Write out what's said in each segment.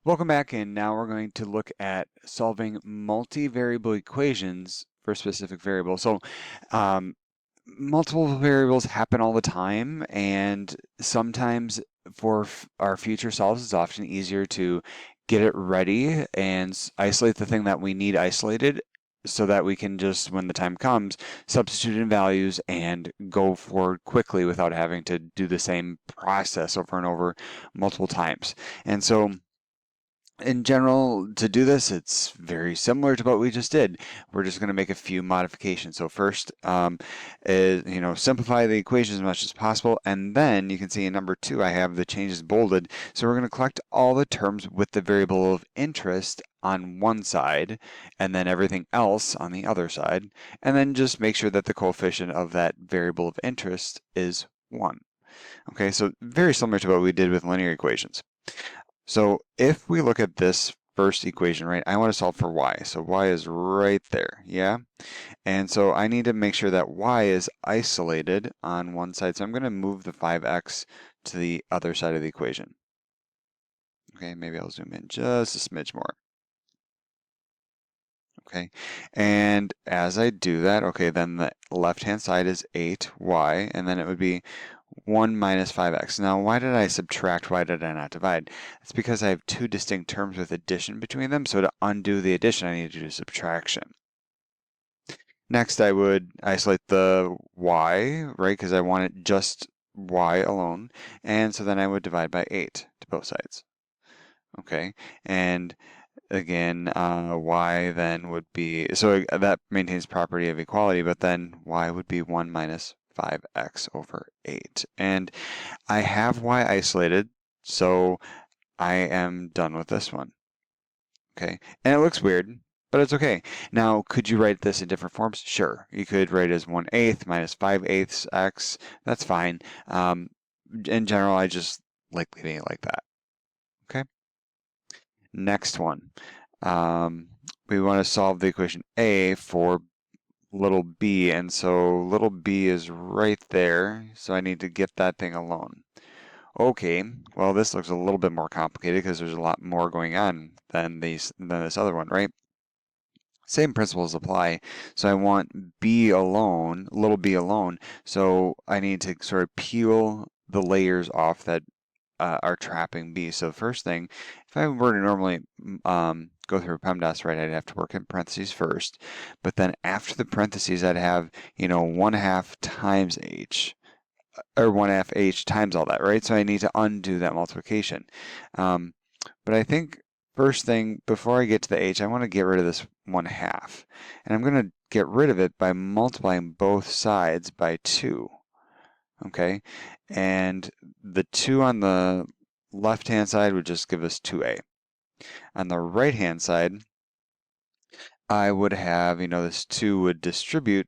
Welcome back, and now we're going to look at solving multivariable equations for specific variables. Um, Multiple variables happen all the time, and sometimes for our future solves, it's often easier to get it ready and isolate the thing that we need isolated so that we can just, when the time comes, substitute in values and go forward quickly without having to do the same process over and over multiple times. And so in general, to do this, it's very similar to what we just did. We're just going to make a few modifications. So first is, simplify the equation as much as possible. And then you can see in number 2, I have the changes bolded. So we're going to collect all the terms with the variable of interest on one side, and then everything else on the other side. And then just make sure that the coefficient of that variable of interest is 1. Okay, so very similar to what we did with linear equations. So if we look at this first equation, right, I want to solve for y. So y is right there, yeah? And so I need to make sure that y is isolated on one side. So I'm going to move the 5x to the other side of the equation. Okay, maybe I'll zoom in just a smidge more. Okay, and as I do that, okay, then the left-hand side is 8y, and then it would be 1 minus 5x. Now, why did I subtract? Why did I not divide? It's because I have two distinct terms with addition between them, so to undo the addition, I need to do subtraction. Next, I would isolate the y, right, because I want it just y alone, and so then I would divide by 8 to both sides. Okay, and again, y then would be, so that maintains property of equality, but then y would be 1 minus 5x over 8. And I have y isolated, so I am done with this one. Okay, and it looks weird, but it's okay. Now, could you write this in different forms? Sure. You could write it as 1/8 minus 5/8 x. That's fine. In general, I just like leaving it like that. Okay. Next one. We want to solve the equation A for little b, and so little b is right there, so I need to get that thing alone. Okay, well this looks a little bit more complicated because there's a lot more going on than this other one, right? Same principles apply. So I want b alone, little b alone, so I need to sort of peel the layers off that are trapping b. So first thing, if I were to normally go through PEMDAS, right, I'd have to work in parentheses first, but then after the parentheses, I'd have, 1/2 times h, or 1/2 h times all that, right? So I need to undo that multiplication. But I think first thing, before I get to the h, I want to get rid of this 1/2. And I'm going to get rid of it by multiplying both sides by 2. Okay, and the 2 on the left-hand side would just give us 2a. On the right-hand side, I would have, this 2 would distribute,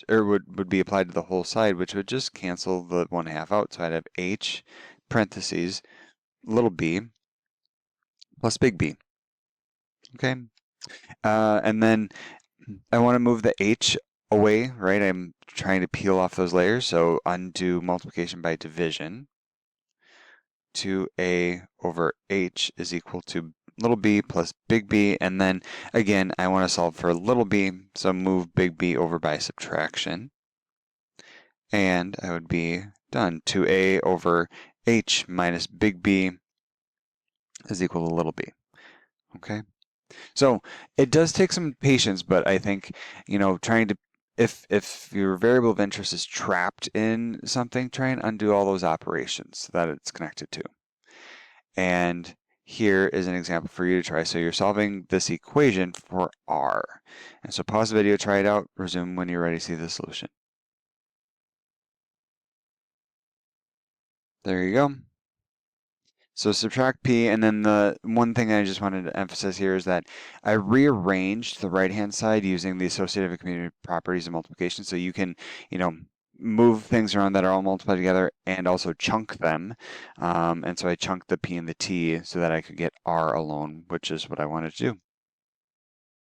or would be applied to the whole side, which would just cancel the 1/2 out. So I'd have h parentheses little b plus big B. Okay, and then I want to move the h away, right? I'm trying to peel off those layers, so undo multiplication by division. 2a over h is equal to little b plus big B, and then again I want to solve for little b, so move big B over by subtraction, and I would be done. 2a over h minus big B is equal to little b. Okay, so it does take some patience, but I think, trying to, if your variable of interest is trapped in something, try and undo all those operations that it's connected to. And here is an example for you to try. So you're solving this equation for r. And so pause the video, try it out, resume when you're ready to see the solution. There you go. So subtract p, and then the one thing I just wanted to emphasize here is that I rearranged the right-hand side using the associative and commutative properties of multiplication. So you can, move things around that are all multiplied together and also chunk them. And so I chunked the p and the t so that I could get r alone, which is what I wanted to do.